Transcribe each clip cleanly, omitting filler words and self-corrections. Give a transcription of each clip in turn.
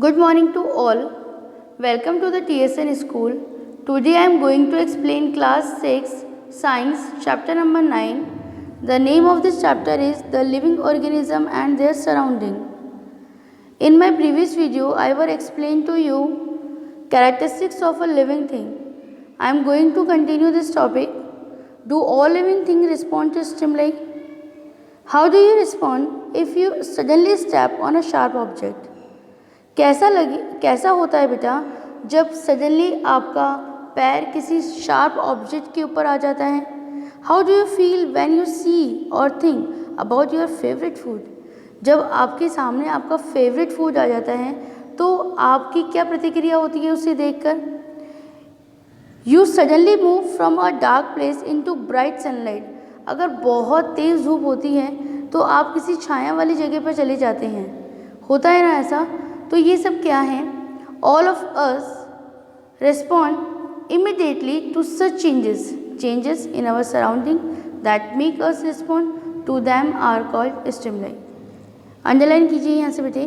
Good morning to all. Welcome to the TSN school. Today I am going to explain class 6 science chapter number 9. The name of this chapter is the living organism and their surrounding. In my previous video I will explain to you characteristics of a living thing. I am going to continue this topic. Do all living things respond to stimuli? How do you respond if you suddenly step on a sharp object? कैसा होता है बेटा जब suddenly आपका पैर किसी sharp object के ऊपर आ जाता है? How do you feel when you see और think about your favourite food? जब आपके सामने आपका फेवरेट फूड आ जाता है तो आपकी क्या प्रतिक्रिया होती है उसे देखकर? You suddenly move from a dark place into bright sunlight. अगर बहुत तेज़ धूप होती है तो आप किसी छाया वाली जगह पर चले जाते हैं. होता है ना ऐसा? तो ये सब क्या है? All of us respond immediately to such changes in our surrounding that make us respond to them are called stimuli. Underline कीजिए यहाँ से बेटे.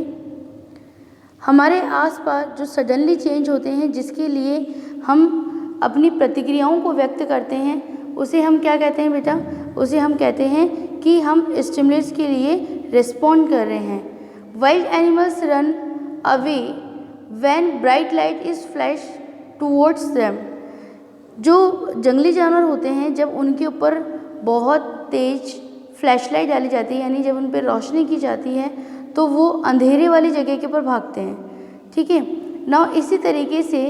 हमारे आसपास जो सडनली चेंज होते हैं जिसके लिए हम अपनी प्रतिक्रियाओं को व्यक्त करते हैं उसे हम क्या कहते हैं बेटा? उसे हम कहते हैं कि हम स्टिमुलस के लिए रिस्पॉन्ड कर रहे हैं. Wild animals run away when bright light is flash towards them. जो जंगली जानवर होते हैं जब उनके ऊपर बहुत तेज फ्लैशलाइट डाली जाती है यानी जब उन पर रोशनी की जाती है तो वो अंधेरे वाली जगह के ऊपर भागते हैं. ठीक है. नाउ इसी तरीके से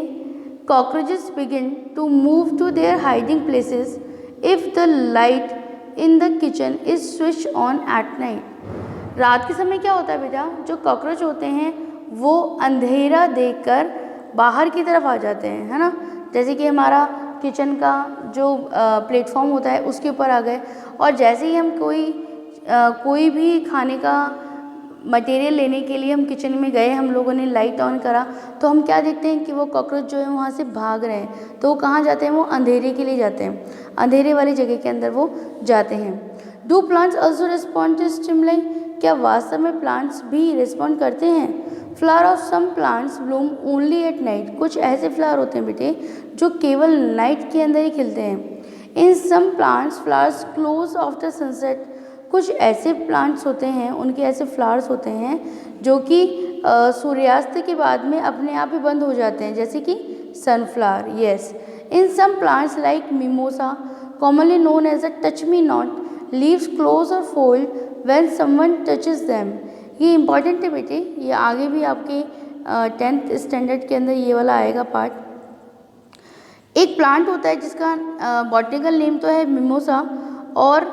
cockroaches begin to move to their hiding places if the light in the kitchen is switch on at night. रात के समय क्या होता है बेटा? जो कॉकरोच होते हैं वो अंधेरा देखकर बाहर की तरफ आ जाते हैं, है ना. जैसे कि हमारा किचन का जो प्लेटफॉर्म होता है उसके ऊपर आ गए और जैसे ही हम कोई भी खाने का मटेरियल लेने के लिए हम किचन में गए, हम लोगों ने लाइट ऑन करा तो हम क्या देखते हैं कि वो कॉकरोच जो है वहाँ से भाग रहे हैं. तो वो कहाँ जाते हैं? वो अंधेरे के लिए जाते हैं, अंधेरे वाली जगह के अंदर वो जाते हैं. Do plants also respond to stimuli? क्या वास्तव में प्लांट्स भी रिस्पॉन्ड करते हैं? Flower of some plants bloom only at night. कुछ ऐसे फ्लावर होते हैं बेटे जो केवल नाइट के अंदर ही खिलते हैं. In some plants flowers close after sunset. कुछ ऐसे प्लांट्स होते हैं, उनके ऐसे फ्लावर्स होते हैं जो कि सूर्यास्त के बाद में अपने आप ही बंद हो जाते हैं, जैसे कि sunflower. Yes. In some plants like mimosa commonly known as a touch me not leaves close और fold when someone touches them. ये इंपॉर्टेंट है बेटे, ये आगे भी आपके 10th स्टैंडर्ड के अंदर ये वाला आएगा पार्ट. एक प्लांट होता है जिसका बॉटनिकल नेम तो है मिमोसा और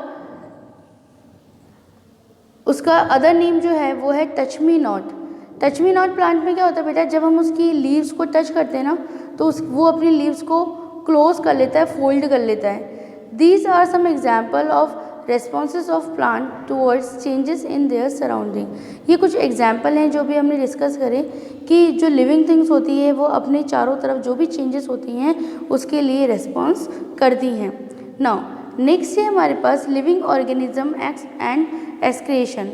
उसका अदर नेम जो है वो है touch me not. Touch me not plant में क्या होता है बेटा? जब हम उसकी लीव्स को टच करते हैं ना तो वो अपनी लीव्स को क्लोज कर लेता है, फोल्ड कर लेता है. These are some example of responses of plant towards changes in their surrounding. ये कुछ एग्जाम्पल हैं जो भी हमने डिस्कस करें कि जो लिविंग थिंग्स होती है वो अपने चारों तरफ जो भी चेंजेस होती हैं उसके लिए रेस्पॉन्स करती हैं. नाउ नेक्स्ट है हमारे पास लिविंग ऑर्गेनिज्म एंड एक्सक्रीशन.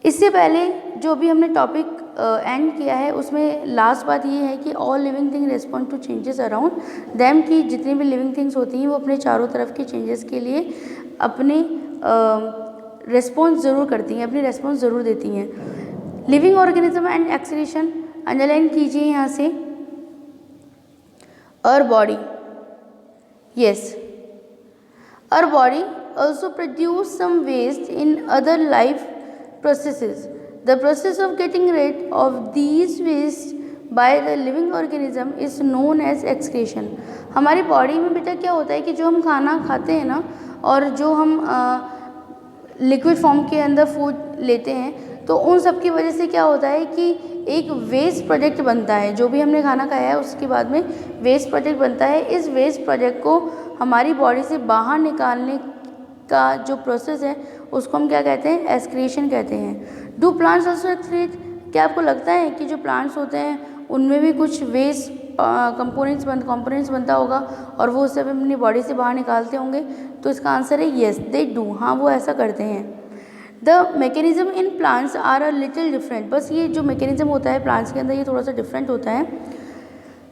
इससे पहले जो भी हमने टॉपिक एंड किया है उसमें लास्ट बात ये है कि all living thing respond to changes around them. की जितनी भी लिविंग थिंग्स होती हैं वो अपने चारों तरफ के चेंजेस के लिए अपने रेस्पॉन्स ज़रूर करती हैं, अपनी रेस्पॉन्स ज़रूर देती हैं. Living organism and excretion underline कीजिए यहाँ से. Our body. Yes. Our body also produce some waste in other life processes. The process of getting rid of these waste by the living organism is known as excretion. हमारी body में बेटा क्या होता है कि जो हम खाना खाते हैं ना और जो हम लिक्विड फॉर्म के अंदर फूड लेते हैं तो उन सब की वजह से क्या होता है कि एक वेस्ट प्रोडक्ट बनता है. जो भी हमने खाना खाया है उसके बाद में वेस्ट प्रोडक्ट बनता है. इस वेस्ट प्रोडक्ट को हमारी बॉडी से बाहर निकालने का जो प्रोसेस है उसको हम क्या कहते हैं? एक्सक्रीशन कहते हैं. Do plants also excrete? क्या आपको लगता है कि जो प्लांट्स होते हैं उनमें भी कुछ वेस्ट कंपोनेंट्स बनता होगा और वो उसे अपनी बॉडी से बाहर निकालते होंगे? तो इसका आंसर है येस दे डू. हाँ वो ऐसा करते हैं. The mechanism in plants are a little different, बस ये जो मैकेनिज्म होता है प्लांट्स के अंदर ये थोड़ा सा डिफरेंट होता है.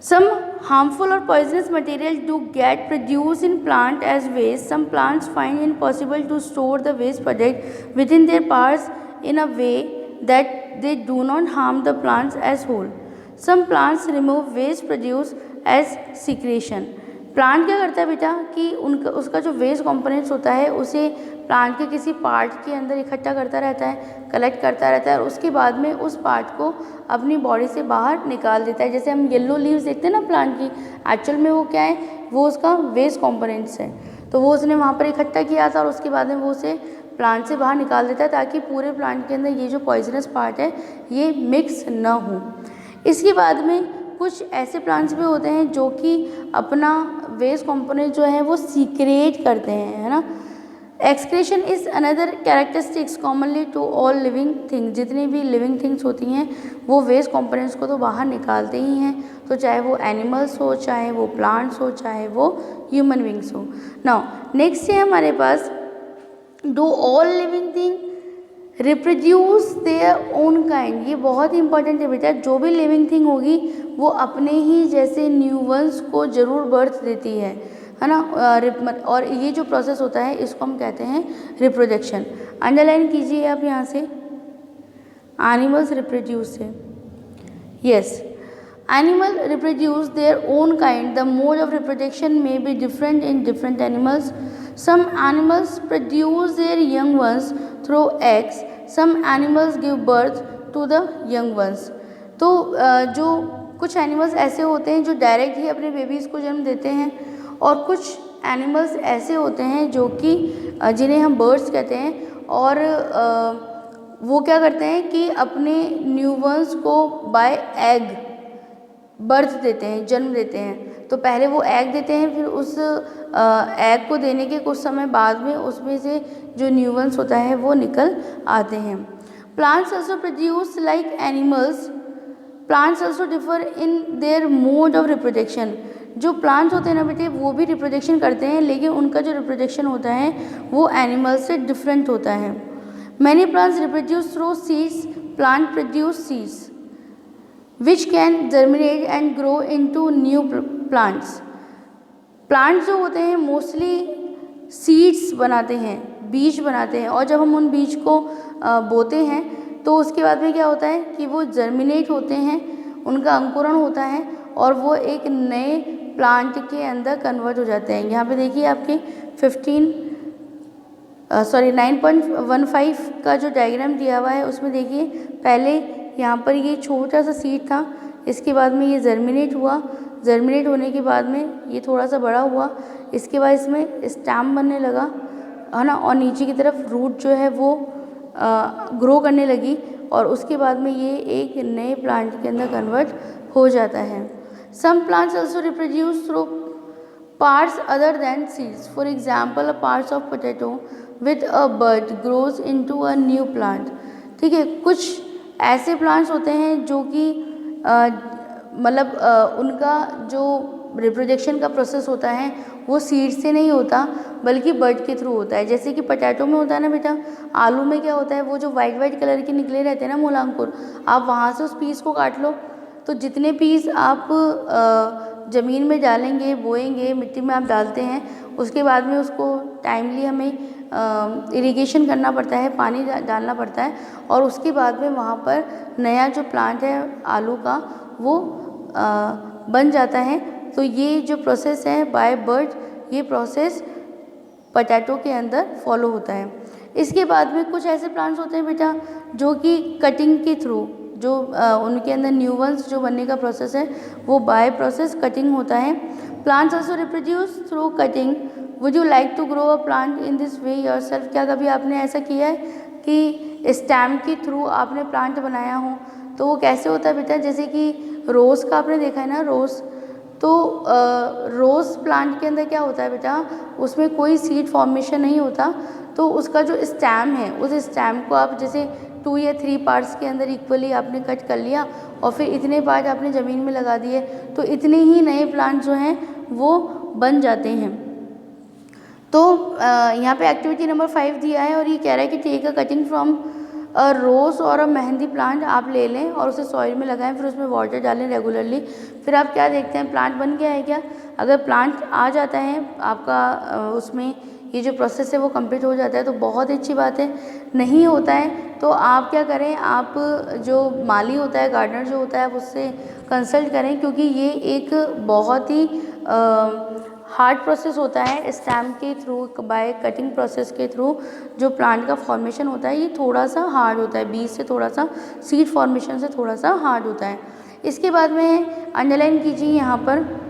Some harmful or poisonous material do get produced in plant as waste. Some plants find impossible to store the waste product within their parts in a way that they do not harm the plants as whole. Some plants remove waste produce as secretion. Plant क्या करता है बेटा कि उनका उसका जो waste components होता है उसे प्लांट के किसी पार्ट के अंदर इकट्ठा करता रहता है, कलेक्ट करता रहता है और उसके बाद में उस पार्ट को अपनी बॉडी से बाहर निकाल देता है. जैसे हम येलो लीव्स देखते हैं ना प्लांट की, एक्चुअल में वो क्या है, वो उसका वेस्ट कंपोनेंट्स है. तो वो उसने वहाँ पर इकट्ठा किया था और उसके बाद में वो उसे प्लांट से बाहर निकाल देता है ताकि पूरे प्लांट के अंदर ये जो पॉइजनस पार्ट है ये मिक्स न हो. इसके बाद में कुछ ऐसे प्लांट्स भी होते हैं जो कि अपना वेस्ट कंपोनेंट जो है वो सीक्रेट करते हैं, है ना. Excretion is another characteristics commonly to all living things. जितनी भी लिविंग थिंग्स होती हैं वो वेस्ट कंपोनेंट्स को तो बाहर निकालते ही हैं, तो चाहे वो एनिमल्स हो, चाहे वो प्लांट्स हो, चाहे वो ह्यूमन बींग्स हो. नाउ नेक्स्ट है हमारे पास, do all living thing reproduce their own kind. ये बहुत ही इंपॉर्टेंट है बेटा. जो भी लिविंग थिंग होगी वो अपने ही जैसे न्यू वंस को ज़रूर बर्थ देती है ना. और ये जो प्रोसेस होता है इसको हम कहते हैं रिप्रोडक्शन. अंडरलाइन कीजिए आप यहाँ से, एनिमल्स रिप्रोड्यूस से. Yes, animal reproduce their own kind. The mode of reproduction may be different in different animals. Some animals produce their young ones through eggs. Some animals give birth to the young ones. तो जो कुछ animals ऐसे होते हैं जो direct ही अपने babies को जन्म देते हैं और कुछ एनिमल्स ऐसे होते हैं जो कि जिन्हें हम बर्ड्स कहते हैं और वो क्या करते हैं कि अपने न्यू वंस को बाय एग बर्थ देते हैं, जन्म देते हैं. तो पहले वो एग देते हैं, फिर उस एग को देने के कुछ समय बाद में उसमें से जो न्यू वंस होता है वो निकल आते हैं. Plants also produce like animals. Plants also differ in their mode of reproduction. जो प्लांट्स होते हैं ना बेटे वो भी रिप्रोडक्शन करते हैं, लेकिन उनका जो रिप्रोडक्शन होता है वो एनिमल्स से डिफरेंट होता है. Many plants reproduce through seeds. Plant produce seeds which can germinate and grow into new plants. Plants जो होते हैं मोस्टली सीड्स बनाते हैं, बीज बनाते हैं, और जब हम उन बीज को बोते हैं तो उसके बाद में क्या होता है कि वो जर्मिनेट होते हैं, उनका अंकुरण होता है और वो एक नए प्लांट के अंदर कन्वर्ट हो जाते हैं. यहाँ पे देखिए आपके 9.15 का जो डायग्राम दिया हुआ है उसमें देखिए पहले यहाँ पर ये छोटा सा सीड था, इसके बाद में ये जर्मिनेट हुआ, जर्मिनेट होने के बाद में ये थोड़ा सा बड़ा हुआ, इसके बाद इसमें स्टैम बनने लगा, है ना, और नीचे की तरफ रूट जो है वो ग्रो करने लगी और उसके बाद में ये एक नए प्लांट के अंदर कन्वर्ट हो जाता है. Some plants also reproduce through parts other than seeds. For example a parts of potato with a bud grows into a new plant. ठीक है, कुछ ऐसे प्लांट्स होते हैं जो कि मतलब उनका जो रिप्रोडक्शन का प्रोसेस होता है वो सीड से नहीं होता बल्कि बर्ड के थ्रू होता है. जैसे कि पोटैटो में होता है ना बेटा, आलू में क्या होता है, वो जो वाइट वाइट कलर के निकले रहते हैं ना मूलांकुर, आप वहाँ से उस पीस को काट लो तो जितने पीस आप ज़मीन में डालेंगे, बोएंगे, मिट्टी में आप डालते हैं, उसके बाद में उसको टाइमली हमें इरिगेशन करना पड़ता है, पानी डालना पड़ता है और उसके बाद में वहाँ पर नया जो प्लांट है आलू का वो बन जाता है. तो ये जो प्रोसेस है बाय बर्ड, ये प्रोसेस पोटैटो के अंदर फॉलो होता है. इसके बाद में कुछ ऐसे प्लांट्स होते हैं बेटा जो कि कटिंग के थ्रू, जो उनके अंदर न्यू वंस जो बनने का प्रोसेस है वो बाय प्रोसेस कटिंग होता है. Plants also reproduce through cutting. Would you like to grow a plant in this way yourself. क्या कभी आपने ऐसा किया है कि स्टेम के थ्रू आपने प्लांट बनाया हो? तो वो कैसे होता है बेटा, जैसे कि रोज़ का आपने देखा है ना, रोज़, तो रोज़ प्लांट के अंदर क्या होता है बेटा, उसमें कोई सीड फॉर्मेशन नहीं होता. तो उसका जो स्टेम है उस स्टेम को आप जैसे 2 या 3 पार्ट्स के अंदर इक्वली आपने कट कर लिया और फिर इतने पार्ट आपने ज़मीन में लगा दिए तो इतने ही नए प्लांट जो हैं वो बन जाते हैं. तो यहाँ पे एक्टिविटी नंबर 5 दिया है और ये कह रहा है कि take a cutting from a rose और अ मेहंदी प्लांट आप ले लें और उसे सॉइल में लगाएं, फिर उसमें वाटर डालें रेगुलरली। फिर आप क्या देखते हैं, प्लांट बन गया है क्या? अगर प्लांट आ जाता है आपका उसमें ये जो प्रोसेस है वो कंप्लीट हो जाता है तो बहुत अच्छी बात है। नहीं होता है तो आप क्या करें, आप जो माली होता है, गार्डनर जो होता है, आप उससे कंसल्ट करें, क्योंकि ये एक बहुत ही हार्ड प्रोसेस होता है। स्टेम के थ्रू, बाय कटिंग प्रोसेस के थ्रू जो प्लांट का फॉर्मेशन होता है ये थोड़ा सा हार्ड होता है, बीज से थोड़ा सा, सीड फॉर्मेशन से थोड़ा सा हार्ड होता है। इसके बाद में अंडरलाइन कीजिए यहाँ पर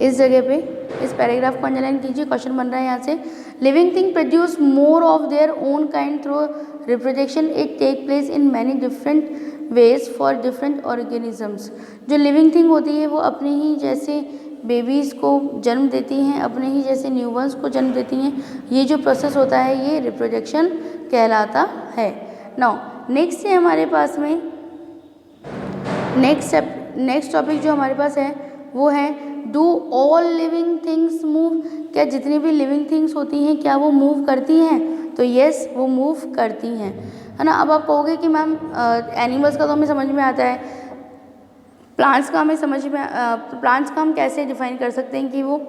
इस जगह पे, इस पैराग्राफ को अंडरलाइन कीजिए। क्वेश्चन बन रहा है यहाँ से, living thing produce more of their own kind through reproduction, it take place in many different ways for different organisms. जो लिविंग थिंग होती है वो अपने ही जैसे बेबीज़ को जन्म देती हैं, अपने ही जैसे न्यूबॉर्न्स को जन्म देती हैं। ये जो प्रोसेस होता है ये रिप्रोडक्शन कहलाता है। नाउ नेक्स्ट है हमारे पास में, नेक्स्ट टॉपिक जो हमारे पास है वो है do all living things move. क्या जितनी भी लिविंग थिंग्स होती हैं क्या वो मूव करती हैं? तो यस, वो मूव करती हैं, है ना। अब आप कहोगे कि मैम एनिमल्स का तो हमें समझ में आता है, प्लांट्स का हमें समझ में प्लांट्स का हम कैसे डिफाइन कर सकते हैं कि वो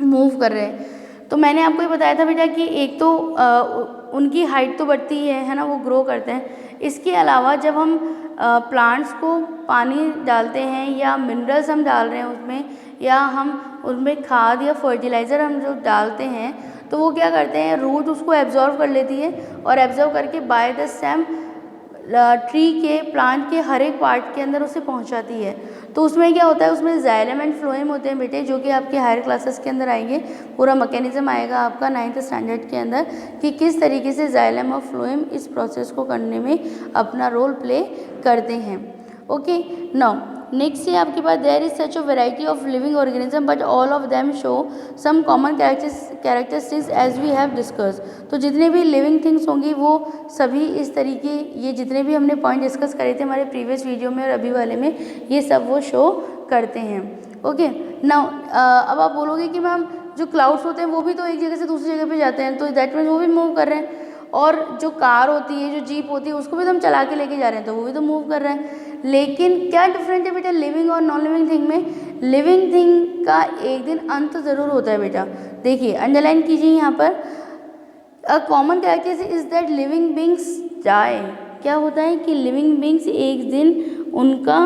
मूव कर रहे हैं? तो मैंने आपको ये बताया था बेटा कि एक तो उनकी हाइट तो बढ़ती है ना, वो ग्रो करते हैं। इसके अलावा जब हम प्लांट्स को पानी डालते हैं या मिनरल्स हम डाल रहे हैं उसमें, या हम उनमें खाद या फर्टिलाइज़र हम जो डालते हैं, तो वो क्या करते हैं, रूट उसको एब्जॉर्व कर लेती है और एब्जॉर्व करके बाय द स्टेम ट्री के, प्लांट के हर एक पार्ट के अंदर उसे पहुंचाती है। तो उसमें क्या होता है, उसमें जाइलम एंड फ्लोएम होते हैं बेटे, जो कि आपके हायर क्लासेस के अंदर आएंगे। पूरा मैकेनिज्म आएगा आपका 9th स्टैंडर्ड के अंदर कि किस तरीके से जाइलम और फ्लोएम इस प्रोसेस को करने में अपना रोल प्ले करते हैं। ओके, नाउ नेक्स्ट है आपके पास, there is such a variety of living organism but all of them show some common characteristics as we have discuss. तो जितने भी लिविंग थिंग्स होंगी वो सभी इस तरीके, ये जितने भी हमने पॉइंट डिस्कस करे थे हमारे प्रीवियस वीडियो में और अभी वाले में, ये सब वो शो करते हैं। ओके, नाउ अब आप बोलोगे कि मैम जो क्लाउड्स होते हैं वो भी तो एक जगह से दूसरी जगह पे जाते हैं, तो दैट मीन्स वो भी मूव कर रहे हैं। और जो कार होती है, जो जीप होती है, उसको भी तो हम चला के लेके जा रहे हैं, तो वो भी तो मूव कर रहे हैं। लेकिन क्या डिफरेंट है बेटा लिविंग और नॉन लिविंग थिंग में? लिविंग थिंग का एक दिन अंत ज़रूर होता है बेटा। देखिए अंडरलाइन कीजिए यहाँ पर, a common characteristic is that living beings die. क्या होता है कि लिविंग बींग्स एक दिन उनका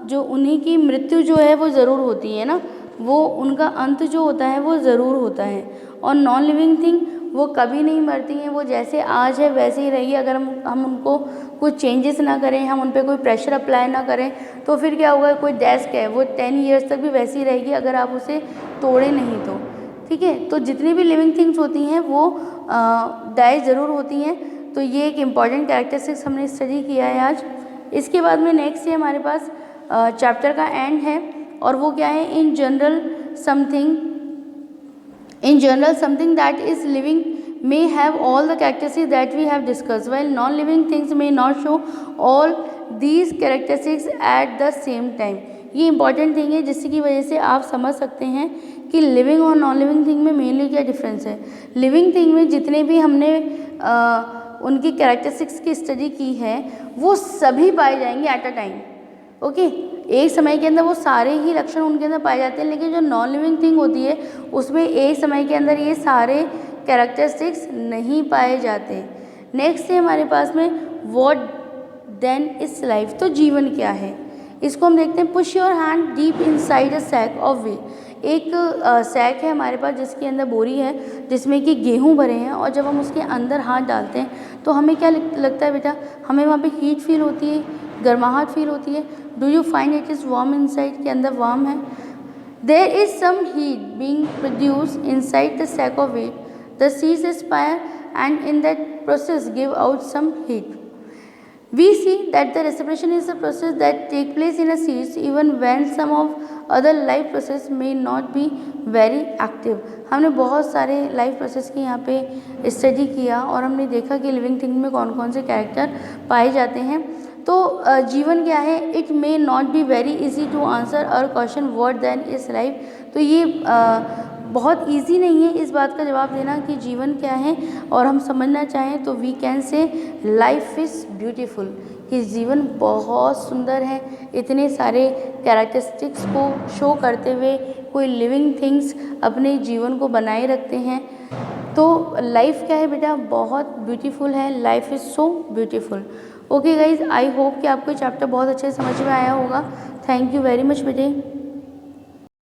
जो उन्हीं की मृत्यु जो है वो ज़रूर होती है ना, वो उनका अंत जो होता है वो ज़रूर होता है। और नॉन लिविंग थिंग वो कभी नहीं मरती हैं, वो जैसे आज है वैसे ही रहेगी। अगर हम उनको कुछ चेंजेस ना करें, हम उन पर कोई प्रेशर अप्लाई ना करें, तो फिर क्या होगा, कोई डेस्क है वो 10 ईयर्स तक भी वैसी ही रहेगी अगर आप उसे तोड़े नहीं तो। ठीक है, तो जितनी भी लिविंग थिंग्स होती हैं वो डाई ज़रूर होती हैं। तो ये एक इम्पॉर्टेंट कैरेक्टरिस्टिक्स हमने स्टडी किया है आज। इसके बाद में नेक्स्ट है हमारे पास चैप्टर का एंड है, और वो क्या है, in general something that is living may have all the characteristics that we have discussed, while non-living things may not show all these characteristics at the same time। ये important thing है जिसकी वजह से आप समझ सकते हैं कि लिविंग और नॉन लिविंग थिंग में मेनली क्या डिफरेंस है। लिविंग थिंग में जितने भी हमने उनकी कैरेक्टरिस्टिक्स की स्टडी की है वो सभी पाए जाएंगे एट अ टाइम। ओके, एक समय के अंदर वो सारे ही लक्षण उनके अंदर पाए जाते हैं, लेकिन जो नॉन लिविंग थिंग होती है उसमें एक समय के अंदर ये सारे कैरेक्टरिस्टिक्स नहीं पाए जाते। नेक्स्ट है हमारे पास में व्हाट देन इज लाइफ। तो जीवन क्या है, इसको हम देखते हैं। Push your hand deep inside a sack of wheat. एक सैक है हमारे पास जिसके अंदर बोरी है जिसमें कि गेहूँ भरे हैं, और जब हम उसके अंदर हाथ डालते हैं तो हमें क्या लगता है बेटा, हमें वहाँ पे हीट फील होती है, गर्माहट फील होती है। Do you find it is warm inside, के अंदर वार्म है। There is some heat being produce inside the sack of wheat, the seeds aspire and in that process give out some heat. We see that the respiration is a process that take place in a seeds even when some of other life process may not be very active। हमने बहुत सारे life process की यहाँ पे study किया और हमने देखा कि लिविंग थिंग में कौन कौन से कैरेक्टर पाए जाते हैं। तो जीवन क्या है, it may not be very easy to answer और question what then is life. तो ये बहुत इजी नहीं है इस बात का जवाब देना कि जीवन क्या है, और हम समझना चाहें तो we can say life is beautiful, कि जीवन बहुत सुंदर है। इतने सारे कैरेक्टरिस्टिक्स को शो करते हुए कोई लिविंग थिंग्स अपने जीवन को बनाए रखते हैं। तो लाइफ क्या है बेटा, बहुत ब्यूटीफुल है, life is so beautiful. Okay guys, I hope कि आपको चैप्टर बहुत अच्छे से समझ में आया होगा। थैंक यू वेरी मच बेटे।